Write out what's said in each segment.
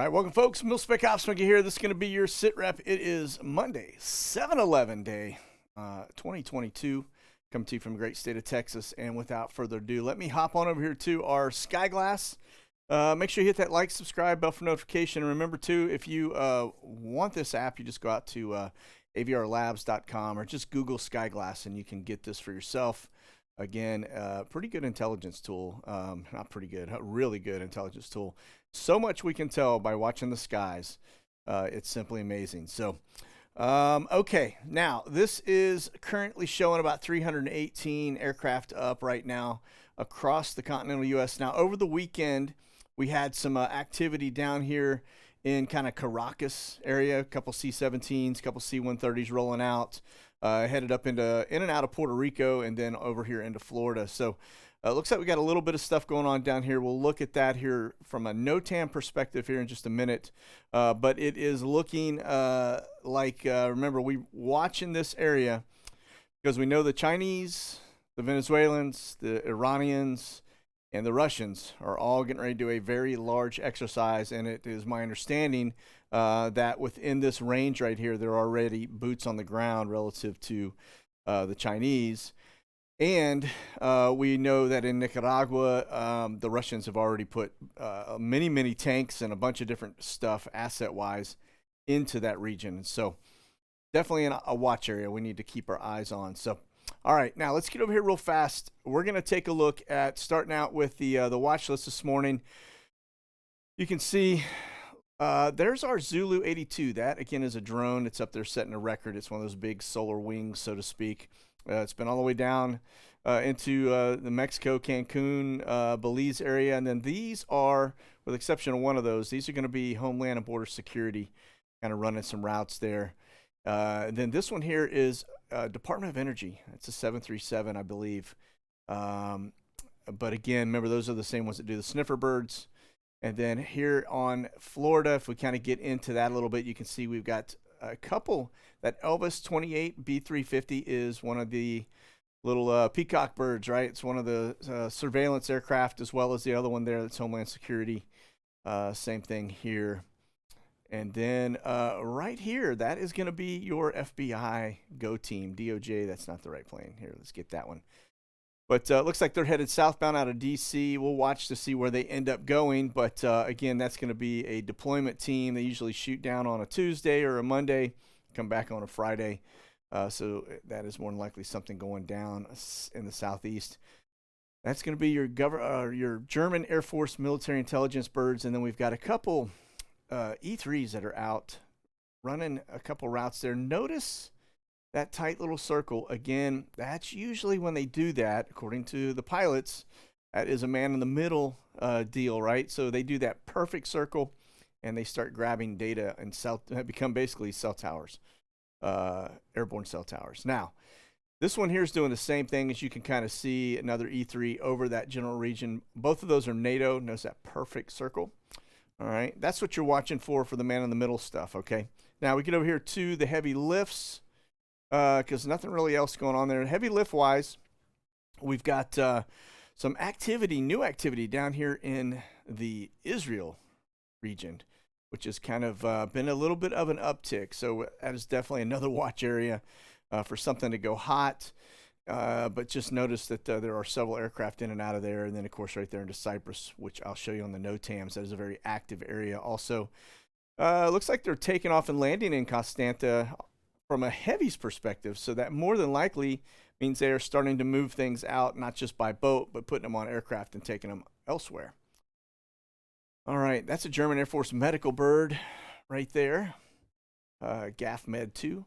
All right, welcome, folks. Mil-Spec Ops Monkey here. This is going to be your SITREP. It is Monday, 7/11 day, 2022. Coming to you from the great state of Texas. And without further ado, let me hop on over here to our Sky Glass. Make sure you hit that like, subscribe, bell for notification. And remember, too, if you want this app, you just go out to avrlabs.com or just Google Sky Glass, and you can get this for yourself. Again, pretty good intelligence tool. Not pretty good, a really good intelligence tool. So much we can tell by watching the skies. It's simply amazing. So, okay, now this is currently showing about 318 aircraft up right now across the continental U.S. Now, over the weekend, we had some activity down here in kind of Caracas area, a couple C-17s, a couple C-130s rolling out. Headed up in and out of Puerto Rico and then over here into Florida. So it looks like we got a little bit of stuff going on down here. We'll look at that here from a NOTAM perspective here in just a minute. But it is looking remember, we watching this area because we know the Chinese, the Venezuelans, the Iranians, and the Russians are all getting ready to do a very large exercise. And it is my understanding that within this range right here, there are already boots on the ground relative to the Chinese. And we know that in Nicaragua, the Russians have already put many tanks and a bunch of different stuff asset-wise into that region. So definitely a watch area we need to keep our eyes on. So, all right, now let's get over here real fast. We're going to take a look at starting out with the watch list this morning. You can see there's our Zulu 82. That, again, is a drone. It's up there setting a record. It's one of those big solar wings, so to speak. It's been all the way down into the Mexico, Cancun, Belize area. And then these are, with the exception of one of those, these are going to be Homeland and Border Security, kind of running some routes there. And then this one here is Department of Energy. It's a 737, I believe. But again, remember, those are the same ones that do the sniffer birds. And then here on Florida, if we kind of get into that a little bit, you can see we've got a couple. That Elvis 28 B350 is one of the little peacock birds, right? It's one of the surveillance aircraft, as well as the other one there that's Homeland Security. Same thing here. And then right here, that is going to be your FBI Go team. DOJ, that's not the right plane. Here, let's get that one. But it looks like they're headed southbound out of D.C. We'll watch to see where they end up going. But, again, that's going to be a deployment team. They usually shoot down on a Tuesday or a Monday, come back on a Friday. So that is more than likely something going down in the southeast. That's going to be your German Air Force military intelligence birds. And then we've got a couple E3s that are out running a couple routes there. Notice that tight little circle. Again, that's usually when they do that, according to the pilots, that is a man in the middle deal, right? So they do that perfect circle and they start grabbing data and become basically cell towers, airborne cell towers. Now, this one here is doing the same thing. As you can kind of see, another E3 over that general region. Both of those are NATO. Notice that perfect circle. All right, that's what you're watching for the man in the middle stuff, okay? Now we get over here to the heavy lifts. Because nothing really else going on there. Heavy lift wise, we've got some activity, new activity down here in the Israel region, which has kind of been a little bit of an uptick. So that is definitely another watch area for something to go hot. But just notice that there are several aircraft in and out of there. And then, of course, right there into Cyprus, which I'll show you on the NOTAMs. That is a very active area. Also, looks like they're taking off and landing in Constanta from a heavies perspective, so that more than likely means they are starting to move things out, not just by boat, but putting them on aircraft and taking them elsewhere. All right, that's a German Air Force medical bird right there, GAF Med 2.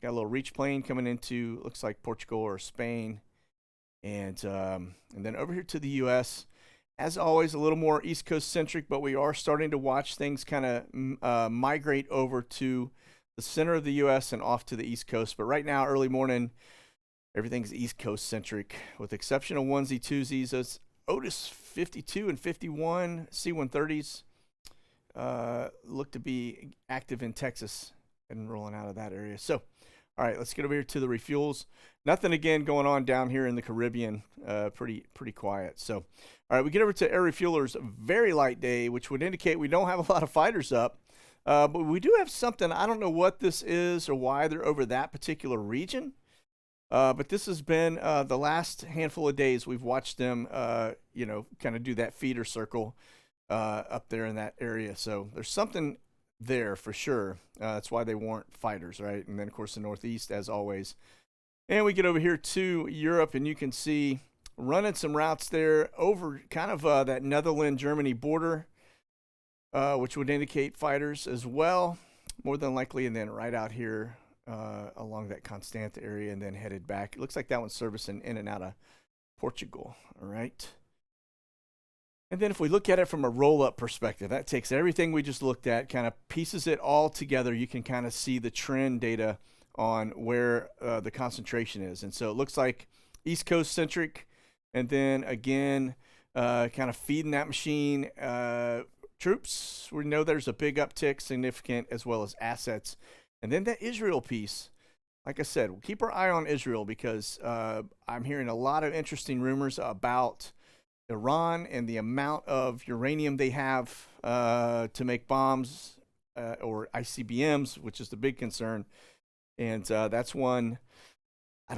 Got a little reach plane coming into, looks like Portugal or Spain. And then over here to the U.S., as always, a little more East Coast centric, but we are starting to watch things kind of migrate over to the center of the U.S. and off to the East Coast. But right now, early morning, everything's East Coast centric, with the exception of onesie twosies. Those Otis 52 and 51 C-130s look to be active in Texas and rolling out of that area. So, All right, let's get over here to the refuels. Nothing again going on down here in the Caribbean. Pretty quiet. So, all right, we get over to air refuelers. Very light day, which would indicate we don't have a lot of fighters up. But we do have something. I don't know what this is or why they're over that particular region. But this has been the last handful of days we've watched them, kind of do that feeder circle up there in that area. So there's something there for sure. That's why they weren't fighters, right? And then, of course, the Northeast, as always. And we get over here to Europe, and you can see running some routes there over kind of that Netherlands-Germany border, which would indicate fighters as well, more than likely. And then right out here along that Constanta area and then headed back. It looks like that one's servicing in and out of Portugal, all right? And then if we look at it from a roll-up perspective, that takes everything we just looked at, kind of pieces it all together. You can kind of see the trend data on where the concentration is. And so it looks like East Coast centric, and then again, kind of feeding that machine. Troops, we know there's a big uptick, significant, as well as assets. And then that Israel piece, like I said, we'll keep our eye on Israel because I'm hearing a lot of interesting rumors about Iran and the amount of uranium they have to make bombs or ICBMs, which is the big concern. And that's one I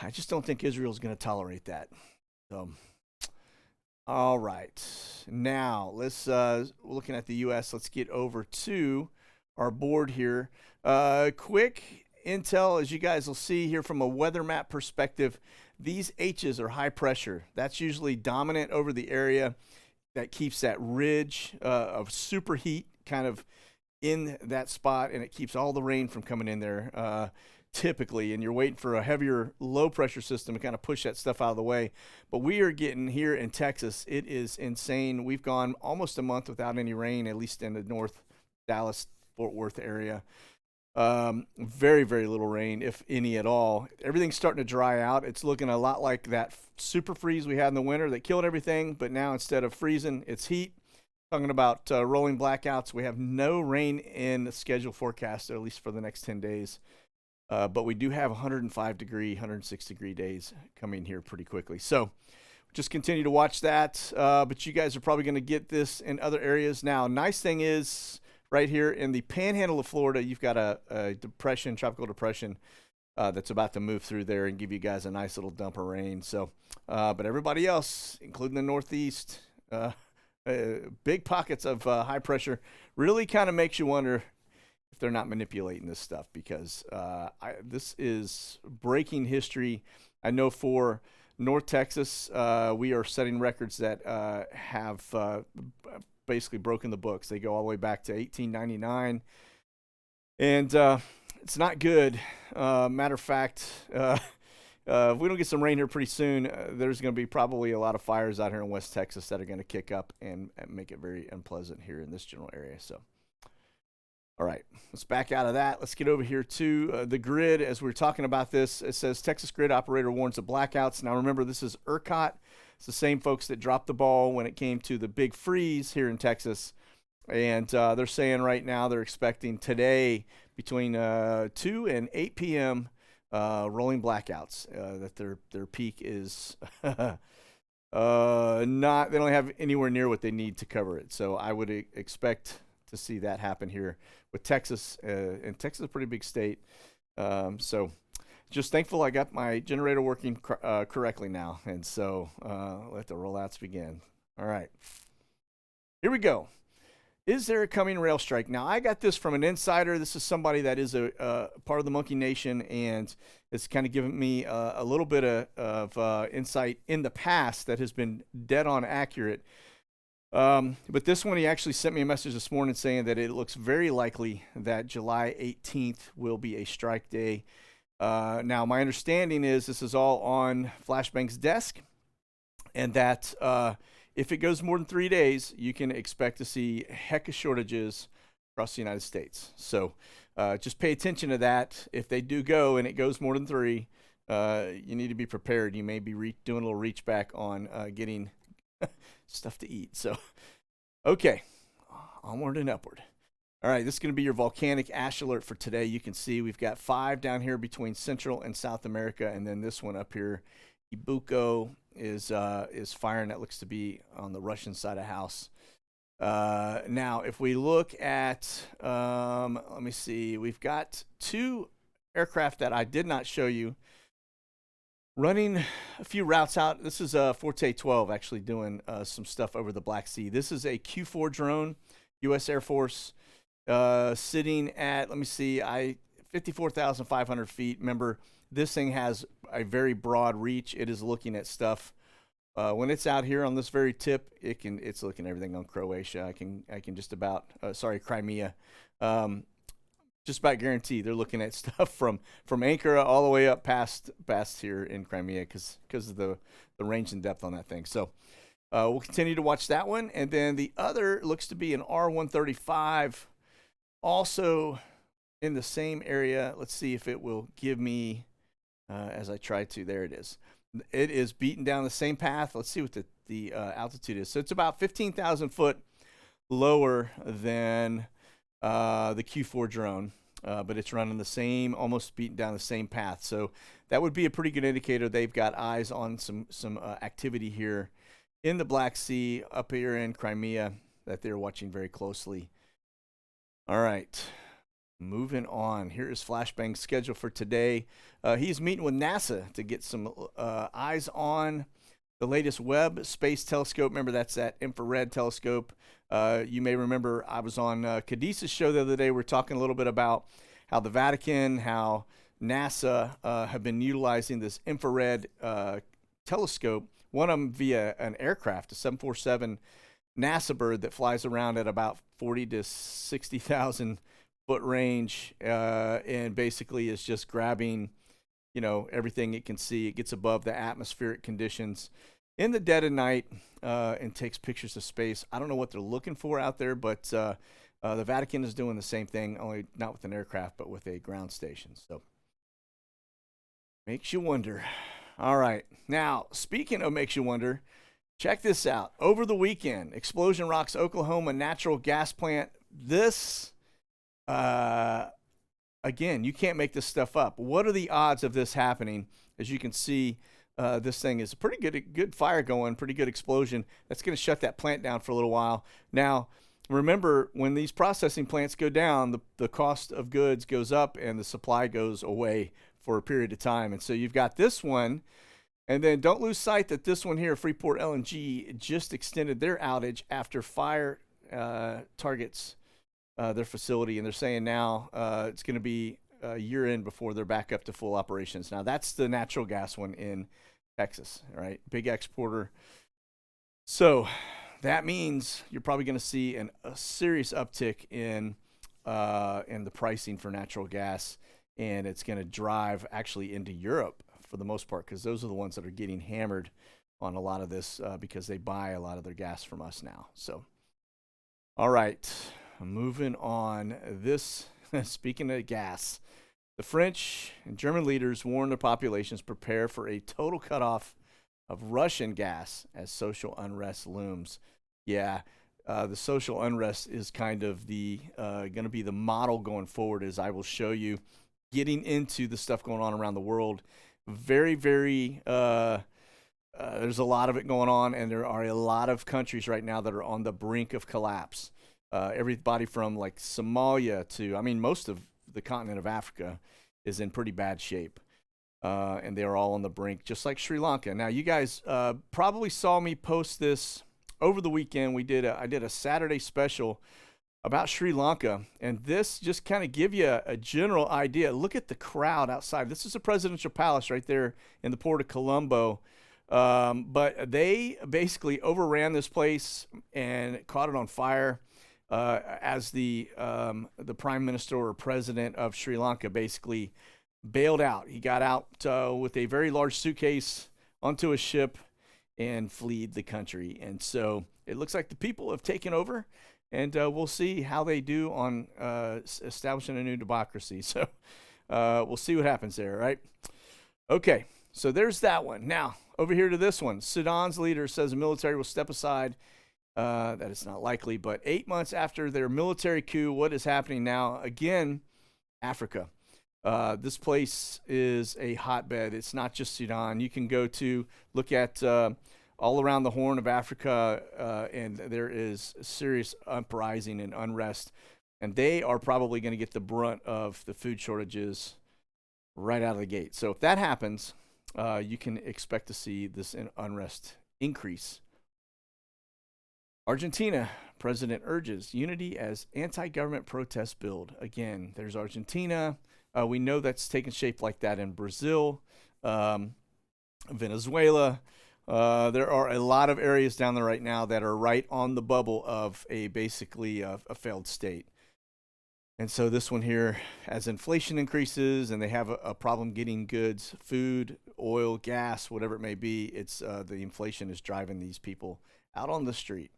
just don't think Israel's going to tolerate that. So, all right. Now, let's, looking at the U.S., let's get over to our board here. Quick intel, as you guys will see here from a weather map perspective, these H's are high pressure. That's usually dominant over the area. That keeps that ridge of superheat kind of in that spot, and it keeps all the rain from coming in there typically, and you're waiting for a heavier low pressure system to kind of push that stuff out of the way. But we are getting here in Texas, it is insane. We've gone almost a month without any rain, at least in the North Dallas, Fort Worth area. Very, very little rain, if any at all. Everything's starting to dry out. It's looking a lot like that super freeze we had in the winter that killed everything, but now instead of freezing, it's heat. Talking about rolling blackouts, we have no rain in the schedule forecast, at least for the next 10 days. But we do have 105 degree, 106 degree days coming here pretty quickly. So just continue to watch that. But you guys are probably going to get this in other areas. Now, nice thing is right here in the panhandle of Florida, you've got a depression, tropical depression that's about to move through there and give you guys a nice little dump of rain. So, but everybody else, including the Northeast, big pockets of high pressure, really kind of makes you wonder if they're not manipulating this stuff, because this is breaking history. I know for North Texas, we are setting records that have basically broken the books. They go all the way back to 1899, and it's not good. Matter of fact, if we don't get some rain here pretty soon, there's going to be probably a lot of fires out here in West Texas that are going to kick up and make it very unpleasant here in this general area. So, all right, let's back out of that. Let's get over here to the grid. As we're talking about this, it says Texas grid operator warns of blackouts. Now, remember, this is ERCOT. It's the same folks that dropped the ball when it came to the big freeze here in Texas. And they're saying right now they're expecting today between 2 and 8 p.m. Rolling blackouts, that their peak is not, they don't have anywhere near what they need to cover it. So I would expect to see that happen here with Texas, and Texas is a pretty big state. So just thankful I got my generator working correctly now. And so let the rollouts begin. All right, here we go. Is there a coming rail strike? Now, I got this from an insider. This is somebody that is a part of the Monkey Nation, and it's kind of given me a little bit of insight in the past that has been dead on accurate. But this one, he actually sent me a message this morning saying that it looks very likely that July 18th will be a strike day. Now, my understanding is this is all on Flashbank's desk, and that if it goes more than 3 days, you can expect to see heck of shortages across the United States. So just pay attention to that. If they do go and it goes more than 3, you need to be prepared. You may be doing a little reach back on getting stuff to eat. So, okay, onward and upward. All right, this is going to be your volcanic ash alert for today. You can see we've got 5 down here between Central and South America, and then this one up here, Ibuko, is firing. That looks to be on the Russian side of house. Now, if we look at, let me see, we've got 2 aircraft that I did not show you running a few routes out. This is Forte 12 actually doing some stuff over the Black Sea. This is a Q4 drone, U.S. Air Force, sitting at, let me see, 54,500 feet. Remember, this thing has a very broad reach. It is looking at stuff. When it's out here on this very tip, it's looking at everything on Croatia. I can just about, Crimea. Just about guarantee they're looking at stuff from Ankara all the way up past here in Crimea because of the range and depth on that thing. So we'll continue to watch that one. And then the other looks to be an R-135, also in the same area. Let's see if it will give me, as I try to. There it is. It is beating down the same path. Let's see what the altitude is. So it's about 15,000 foot lower than the Q4 drone, but it's running the same, almost beating down the same path. So that would be a pretty good indicator they've got eyes on some activity here in the Black Sea, up here in Crimea, that they're watching very closely. All right, moving on. Here is Flashbang's schedule for today. He's meeting with NASA to get some eyes on the latest Webb Space Telescope. Remember, that's that infrared telescope. You may remember I was on Cadiz's show the other day. We're talking a little bit about how the Vatican, how NASA have been utilizing this infrared telescope, one of them via an aircraft, a 747 NASA bird that flies around at about 40 to 60,000 foot range, and basically is just grabbing, everything it can see. It gets above the atmospheric conditions in the dead of night and takes pictures of space. I don't know what they're looking for out there, but the Vatican is doing the same thing, only not with an aircraft, but with a ground station. So makes you wonder. All right. Now, speaking of makes you wonder, check this out. Over the weekend, explosion rocks Oklahoma natural gas plant. This, again, you can't make this stuff up. What are the odds of this happening? As you can see, this thing is a pretty good fire going, pretty good explosion. That's going to shut that plant down for a little while. Now, remember, when these processing plants go down, the cost of goods goes up and the supply goes away for a period of time. And so you've got this one. And then don't lose sight that this one here, Freeport LNG, just extended their outage after fire targets their facility. And they're saying now it's going to be a year in before they're back up to full operations. Now, that's the natural gas one in Texas, right? Big exporter. So that means you're probably going to see a serious uptick in the pricing for natural gas. And it's going to drive actually into Europe for the most part, because those are the ones that are getting hammered on a lot of this because they buy a lot of their gas from us now. So, all right, moving on. This, speaking of gas, the French and German leaders warn their populations prepare for a total cutoff of Russian gas as social unrest looms. Yeah, the social unrest is kind of the going to be the model going forward, as I will show you, getting into the stuff going on around the world. Very, very, there's a lot of it going on, and there are a lot of countries right now that are on the brink of collapse. Everybody from like Somalia to, most of the continent of Africa is in pretty bad shape. And they are all on the brink, just like Sri Lanka. Now, you guys probably saw me post this over the weekend. I did a Saturday special about Sri Lanka, and this just kind of give you a general idea. Look at the crowd outside. This is a presidential palace right there in the port of Colombo, but they basically overran this place and caught it on fire as the prime minister or president of Sri Lanka basically bailed out. He got out with a very large suitcase onto a ship and fled the country. And so it looks like the people have taken over. And we'll see how they do on establishing a new democracy. So we'll see what happens there, right? Okay, so there's that one. Now, over here to this one. Sudan's leader says the military will step aside that it's not likely. But 8 months after their military coup, what is happening now? Again, Africa. This place is a hotbed. It's not just Sudan. You can go to look at all around the Horn of Africa, and there is serious uprising and unrest. And they are probably going to get the brunt of the food shortages right out of the gate. So if that happens, you can expect to see this unrest increase. Argentina, president urges unity as anti-government protests build. Again, there's Argentina. We know that's taken shape like that in Brazil, Venezuela. There are a lot of areas down there right now that are right on the bubble of basically a failed state. And so this one here, as inflation increases and they have a problem getting goods, food, oil, gas, whatever it may be, it's the inflation is driving these people out on the street.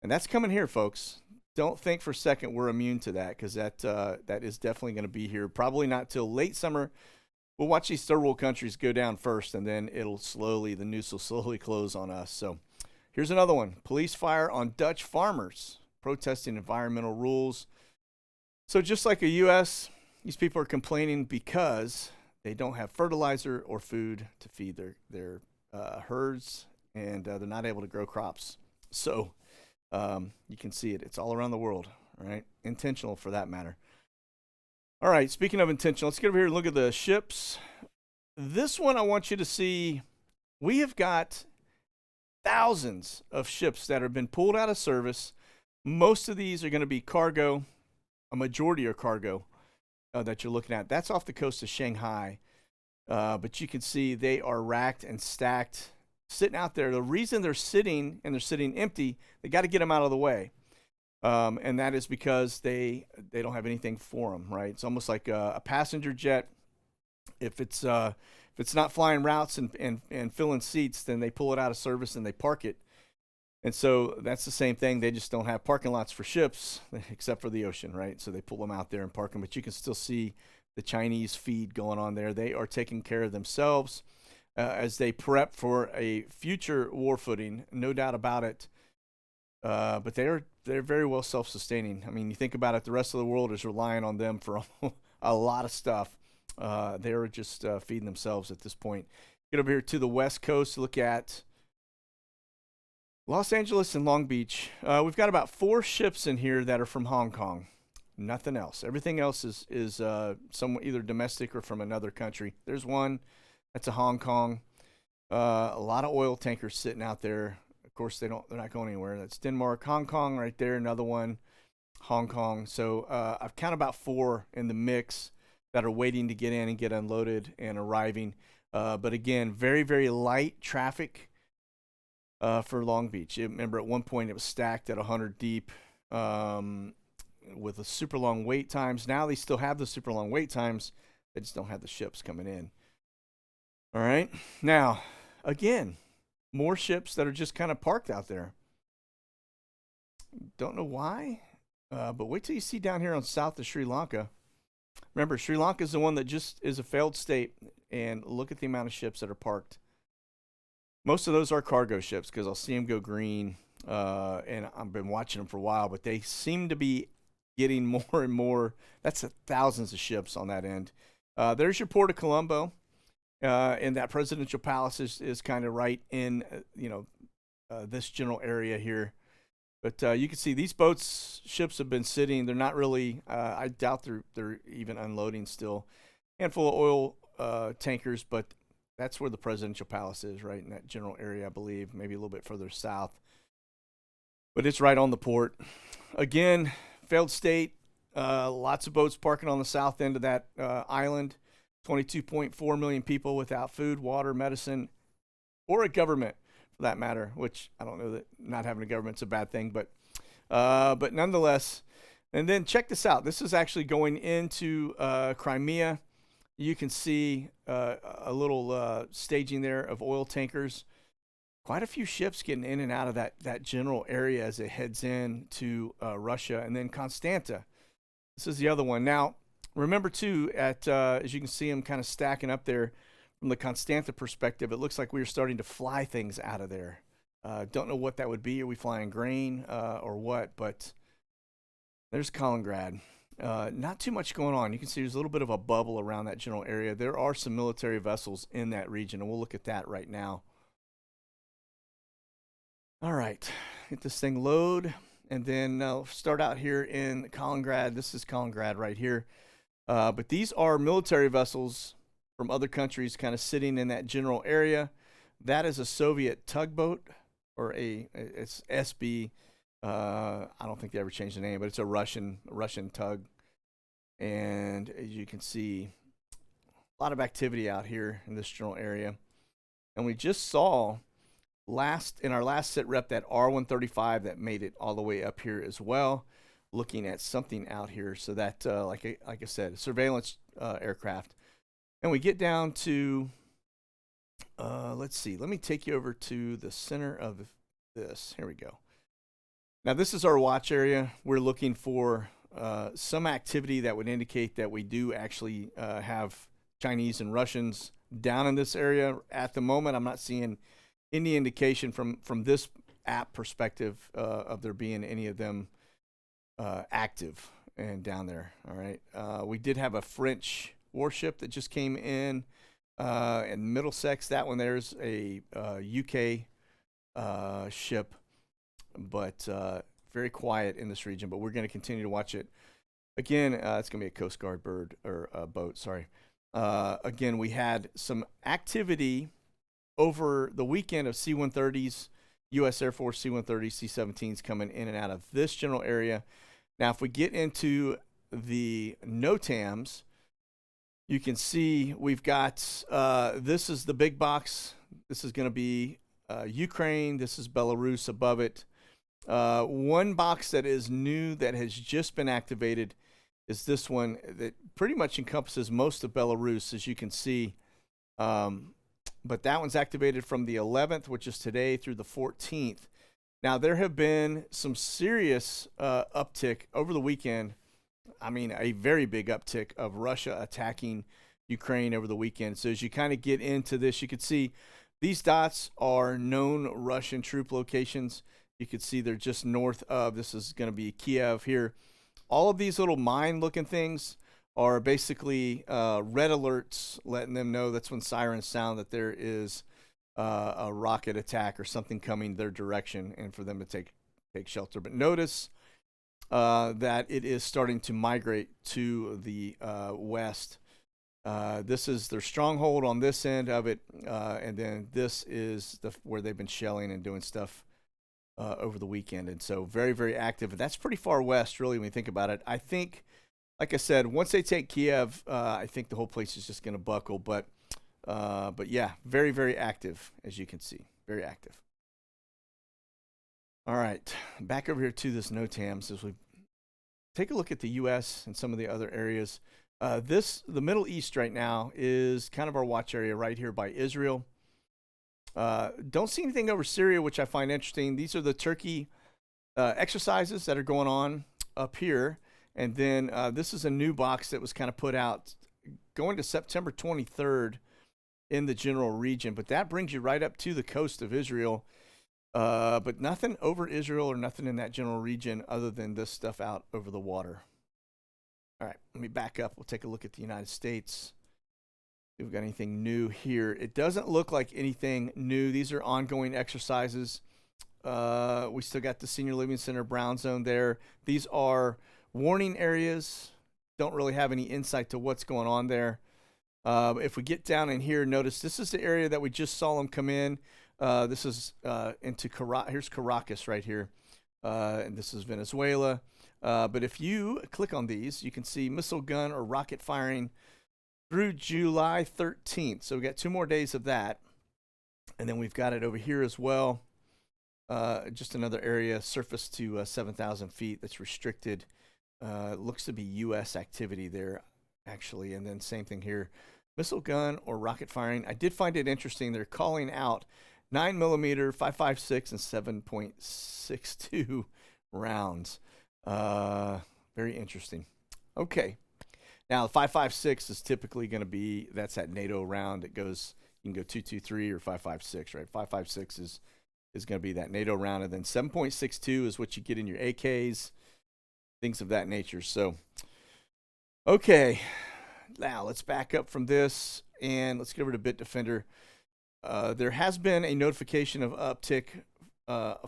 And that's coming here, folks. Don't think for a second we're immune to that, because that is definitely going to be here. Probably not till late summer. We'll watch these third world countries go down first, and then the noose will slowly close on us. So here's another one. Police fire on Dutch farmers protesting environmental rules. So just like the U.S., these people are complaining because they don't have fertilizer or food to feed their herds, and they're not able to grow crops. So you can see it. It's all around the world, right? Intentional for that matter. All right, speaking of intentional, let's get over here and look at the ships. This one I want you to see. We have got thousands of ships that have been pulled out of service. Most of these are going to be cargo. A majority are cargo that you're looking at. That's off the coast of Shanghai. But you can see they are racked and stacked, sitting out there. The reason they're sitting and they're sitting empty, they got to get them out of the way. And that is because they don't have anything for them, right? It's almost like a passenger jet. If it's not flying routes and filling seats, then they pull it out of service and they park it. And so that's the same thing. They just don't have parking lots for ships, except for the ocean, right? So they pull them out there and park them. But you can still see the Chinese feed going on there. They are taking care of themselves as they prep for a future war footing, no doubt about it. But they're very well self-sustaining. I mean, you think about it, the rest of the world is relying on them for a lot of stuff. They're just feeding themselves at this point. Get over here to the West Coast, look at Los Angeles and Long Beach. We've got about 4 ships in here that are from Hong Kong. Nothing else. Everything else is somewhat either domestic or from another country. There's one that's a Hong Kong. A lot of oil tankers sitting out there. Of course, they're not going anywhere. That's Denmark, Hong Kong right there. Another one, Hong Kong. So I've counted about 4 in the mix that are waiting to get in and get unloaded and arriving. But again, very, very light traffic for Long Beach. Remember, at one point it was stacked at 100 deep with a super long wait times. Now they still have the super long wait times. They just don't have the ships coming in. All right. Now, again, more ships that are just kind of parked out there. Don't know why, but wait till you see down here on south of Sri Lanka. Remember, Sri Lanka is the one that just is a failed state, and look at the amount of ships that are parked. Most of those are cargo ships because I'll see them go green, and I've been watching them for a while, but they seem to be getting more and more. That's thousands of ships on that end. There's your Port of Colombo, and that presidential palace is kind of right in, this general area here. But you can see these ships have been sitting. They're not really, I doubt they're even unloading still. Handful of oil tankers, but that's where the presidential palace is, right in that general area, I believe, maybe a little bit further south. But it's right on the port. Again, failed state, lots of boats parking on the south end of that island. 22.4 million people without food, water, medicine, or a government for that matter, which I don't know that not having a government's a bad thing, but nonetheless. And then check this out. This is actually going into Crimea. You can see a little staging there of oil tankers. Quite a few ships getting in and out of that general area as it heads in to Russia. And then Constanta. This is the other one. Now, remember, too, as you can see them kind of stacking up there from the Constanta perspective, it looks like we are starting to fly things out of there. Don't know what that would be. Are we flying grain or what? But there's Colin Grad. Not too much going on. You can see there's a little bit of a bubble around that general area. There are some military vessels in that region, and we'll look at that right now. All right, get this thing load, and then start out here in Colin Grad. This is Colin Grad right here. But these are military vessels from other countries kind of sitting in that general area. That is a Soviet tugboat, or it's SB. I don't think they ever changed the name, but it's a Russian tug. And as you can see, a lot of activity out here in this general area. And we just saw in our last sit rep that R-135 that made it all the way up here as well, looking at something out here. So that, like I said, surveillance aircraft. And we get down to, let's see, let me take you over to the center of this. Here we go. Now this is our watch area. We're looking for some activity that would indicate that we do actually have Chinese and Russians down in this area. At the moment, I'm not seeing any indication from this app perspective of there being any of them active and down there. All right. We did have a French warship that just came in Middlesex. That one there's a UK ship, but very quiet in this region. But we're going to continue to watch it. Again, it's going to be a Coast Guard boat. Sorry. Again, we had some activity over the weekend of C-130s, U.S. Air Force C-130s, C-17s coming in and out of this general area. Now, if we get into the NOTAMs, you can see we've got, this is the big box. This is going to be Ukraine. This is Belarus above it. One box that is new that has just been activated is this one that pretty much encompasses most of Belarus, as you can see. But that one's activated from the 11th, which is today, through the 14th. Now, there have been some serious uptick over the weekend. I mean, a very big uptick of Russia attacking Ukraine over the weekend. So as you kind of get into this, you can see these dots are known Russian troop locations. You can see they're just north of, this is going to be Kiev here. All of these little mine-looking things are basically red alerts, letting them know that's when sirens sound that there is a rocket attack or something coming their direction, and for them to take shelter. But notice that it is starting to migrate to the west. This is their stronghold on this end of it, and then this is where they've been shelling and doing stuff over the weekend. And so very, very active. And that's pretty far west, really, when you think about it. I think, like I said, once they take Kiev, I think the whole place is just going to buckle. But yeah, very, very active, as you can see. Very active. All right, back over here to this NOTAMs as we take a look at the U.S. and some of the other areas. The Middle East right now is kind of our watch area right here by Israel. Don't see anything over Syria, which I find interesting. These are the Turkey exercises that are going on up here. And then this is a new box that was kind of put out going to September 23rd in the general region. But that brings you right up to the coast of Israel. But nothing over Israel or nothing in that general region other than this stuff out over the water. All right, let me back up. We'll take a look at the United States. If we've got anything new here. It doesn't look like anything new. These are ongoing exercises. We still got the Senior Living Center brown zone there. These are warning areas. Don't really have any insight to what's going on there. If we get down in here, notice this is the area that we just saw them come in. This is into here's Caracas right here. And this is Venezuela. But if you click on these, you can see missile gun or rocket firing through July 13th. So we got 2 more days of that. And then we've got it over here as well. Just another area, surface to 7,000 feet that's restricted. Looks to be U.S. activity there, actually. And then same thing here, missile gun or rocket firing. I did find it interesting. They're calling out 9mm, 5.56, and 7.62 rounds. Very interesting. Okay. Now, the 5.56 is typically going to be, that's that NATO round. It goes, you can go 2.23 or 5.56, right? 5.56 is is going to be that NATO round. And then 7.62 is what you get in your AKs, things of that nature. So, okay, now let's back up from this and let's get over to Bitdefender. There has been a notification of uptick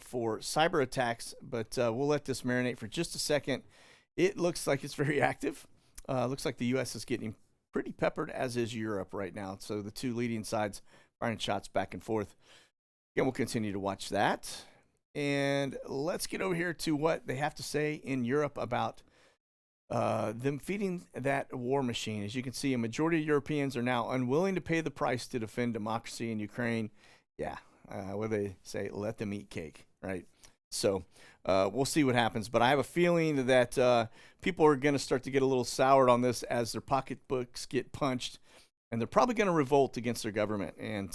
for cyber attacks, but we'll let this marinate for just a second. It looks like it's very active. Looks like the U.S. is getting pretty peppered, as is Europe right now. So the two leading sides firing shots back and forth. Again, we'll continue to watch that. And let's get over here to what they have to say in Europe about them feeding that war machine. As you can see, a majority of Europeans are now unwilling to pay the price to defend democracy in Ukraine. Yeah, what do they say? Let them eat cake, right? So we'll see what happens. But I have a feeling that people are going to start to get a little soured on this as their pocketbooks get punched. And they're probably going to revolt against their government. And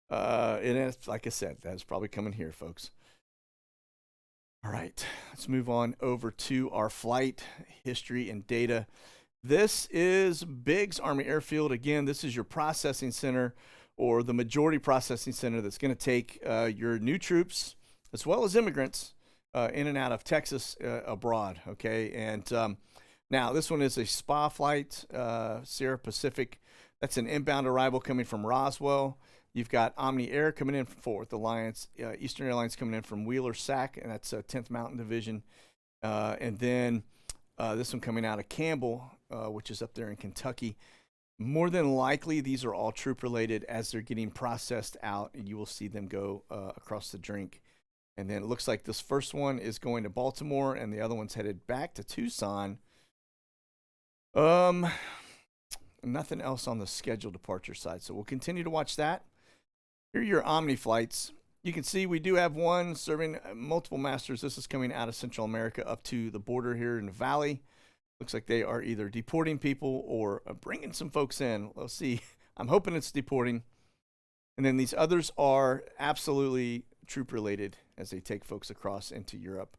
it's, like I said, that's probably coming here, folks. All right, let's move on over to our flight history and data. This is Biggs Army Airfield. Again, this is your processing center, or the majority processing center that's going to take your new troops as well as immigrants in and out of Texas abroad. Okay, and now this one is a SPA flight, Sierra Pacific. That's an inbound arrival coming from Roswell. You've got Omni Air coming in from Fort Worth Alliance, Eastern Airlines coming in from Wheeler Sac, and that's 10th Mountain Division. And then this one coming out of Campbell, which is up there in Kentucky. More than likely, these are all troop related. As they're getting processed out, and you will see them go across the drink. And then it looks like this first one is going to Baltimore, and the other one's headed back to Tucson. Nothing else on the scheduled departure side, so we'll continue to watch that. Here are your Omni flights. You can see we do have one serving multiple masters. This is coming out of Central America up to the border here in the valley. Looks like they are either deporting people or bringing some folks in. Let's see. I'm hoping it's deporting. And then these others are absolutely troop related as they take folks across into Europe.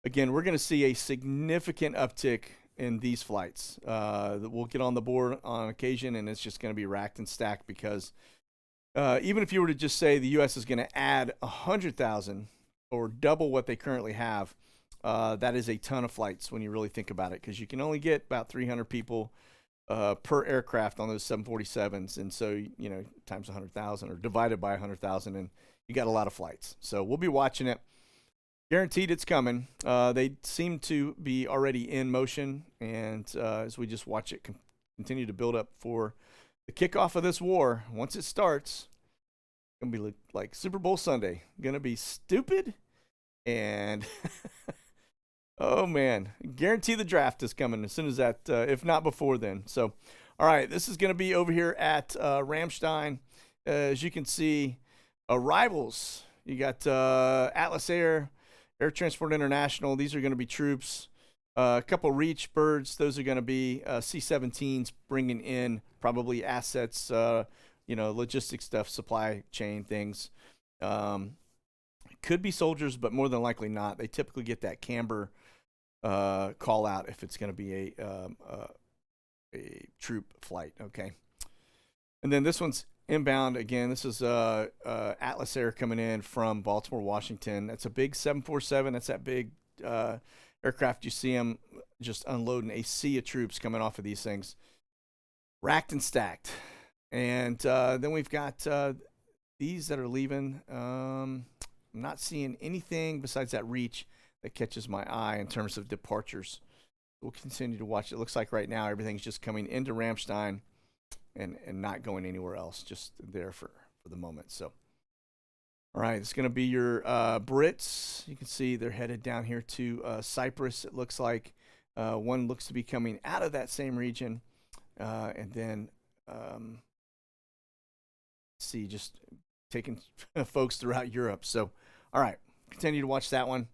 Again, we're going to see a significant uptick in these flights. We'll get on the board on occasion, and it's just going to be racked and stacked because even if you were to just say the U.S. is going to add 100,000 or double what they currently have, that is a ton of flights when you really think about it, because you can only get about 300 people per aircraft on those 747s. And so, you know, times 100,000 or divided by 100,000, and you got a lot of flights. So we'll be watching it. Guaranteed it's coming. They seem to be already in motion, and as we just watch it continue to build up for the kickoff of this war, once it starts, it's going to be like Super Bowl Sunday. Going to be stupid, and oh, man. Guarantee the draft is coming as soon as that, if not before then. So, all right, this is going to be over here at Ramstein. As you can see, arrivals. You got Atlas Air, Air Transport International. These are going to be troops. A couple Reach birds. Those are going to be C-17s bringing in probably assets, logistics stuff, supply chain things. Could be soldiers, but more than likely not. They typically get that camber call out if it's going to be a troop flight. Okay. And then this one's inbound again. This is Atlas Air coming in from Baltimore, Washington. That's a big 747. That's that big aircraft. You see them just unloading a sea of troops coming off of these things, racked and stacked. And then we've got these that are leaving. I'm not seeing anything besides that Reach that catches my eye in terms of departures. We'll continue to watch. It looks like right now everything's just coming into Ramstein and not going anywhere else, just there for the moment. So, all right, it's going to be your Brits. You can see they're headed down here to Cyprus, it looks like. One looks to be coming out of that same region. And then, see, just taking folks throughout Europe. So, all right, continue to watch that one.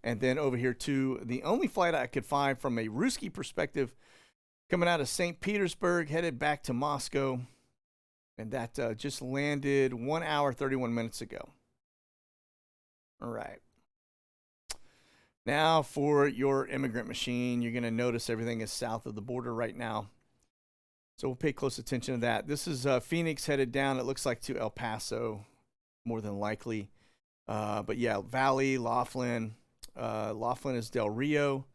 And then over here to the only flight I could find from a Ruski perspective, coming out of St. Petersburg, headed back to Moscow. And that just landed 1 hour, 31 minutes ago. All right. Now for your immigrant machine, you're going to notice everything is south of the border right now. So we'll pay close attention to that. This is Phoenix headed down, it looks like, to El Paso, more than likely. But yeah, Valley, Laughlin. Laughlin is Del Rio.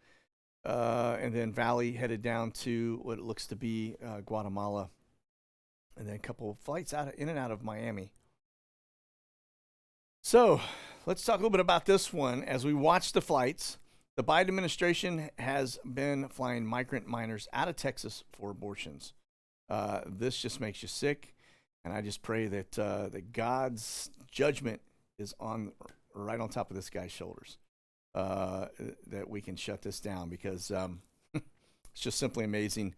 And then Valley headed down to what looks to be Guatemala. And then a couple of flights in and out of Miami. So let's talk a little bit about this one. As we watch the flights, the Biden administration has been flying migrant minors out of Texas for abortions. This just makes you sick. And I just pray that that God's judgment is right on top of this guy's shoulders. That we can shut this down, because it's just simply amazing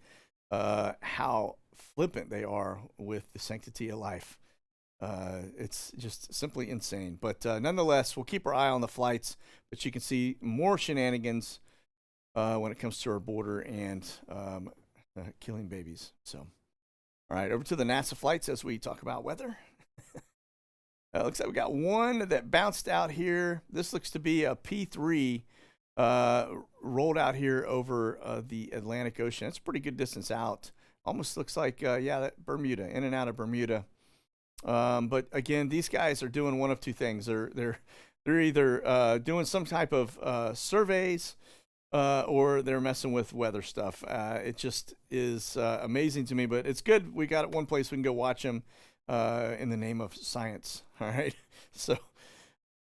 how flippant they are with the sanctity of life. It's just simply insane. But nonetheless, we'll keep our eye on the flights. But you can see more shenanigans when it comes to our border and killing babies. So, all right, over to the NASA flights as we talk about weather. Looks like we got one that bounced out here. This looks to be a P3 rolled out here over the Atlantic Ocean. That's a pretty good distance out. Almost looks like, that Bermuda, in and out of Bermuda. But again, these guys are doing one of two things. They're either doing some type of surveys or they're messing with weather stuff. It just is amazing to me, but it's good. We got it one place we can go watch them. In the name of science. All right. So,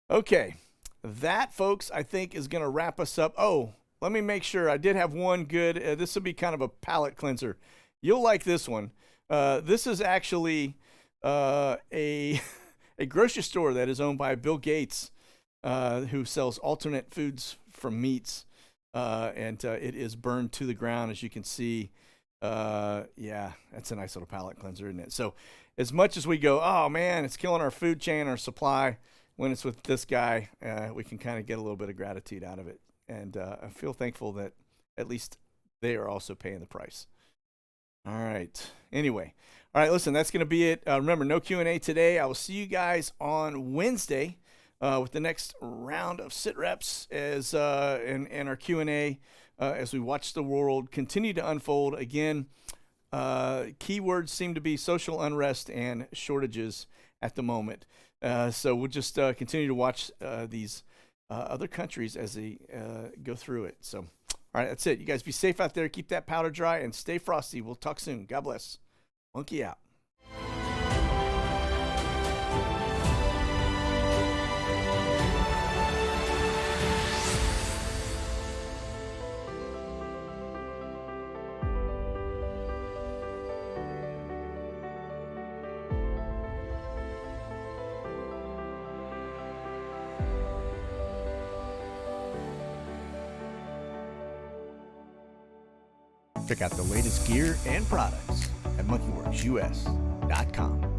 okay. That, folks, I think is going to wrap us up. Oh, let me make sure. I did have one good. This will be kind of a palate cleanser. You'll like this one. This is actually a grocery store that is owned by Bill Gates, who sells alternate foods from meats. And it is burned to the ground, as you can see. Yeah, that's a nice little palate cleanser, isn't it? So, as much as we go, oh man, it's killing our food chain, our supply, when it's with this guy, we can kind of get a little bit of gratitude out of it. And I feel thankful that at least they are also paying the price. All right. Anyway. All right, listen, that's going to be it. Remember, no Q&A today. I will see you guys on Wednesday with the next round of SITREPs and our Q&A as we watch the world continue to unfold. Again, keywords seem to be social unrest and shortages at the moment. So we'll just continue to watch these other countries as they go through it. So, all right, that's it. You guys be safe out there. Keep that powder dry and stay frosty. We'll talk soon. God bless. Monkey out. Check out the latest gear and products at monkeyworxus.com.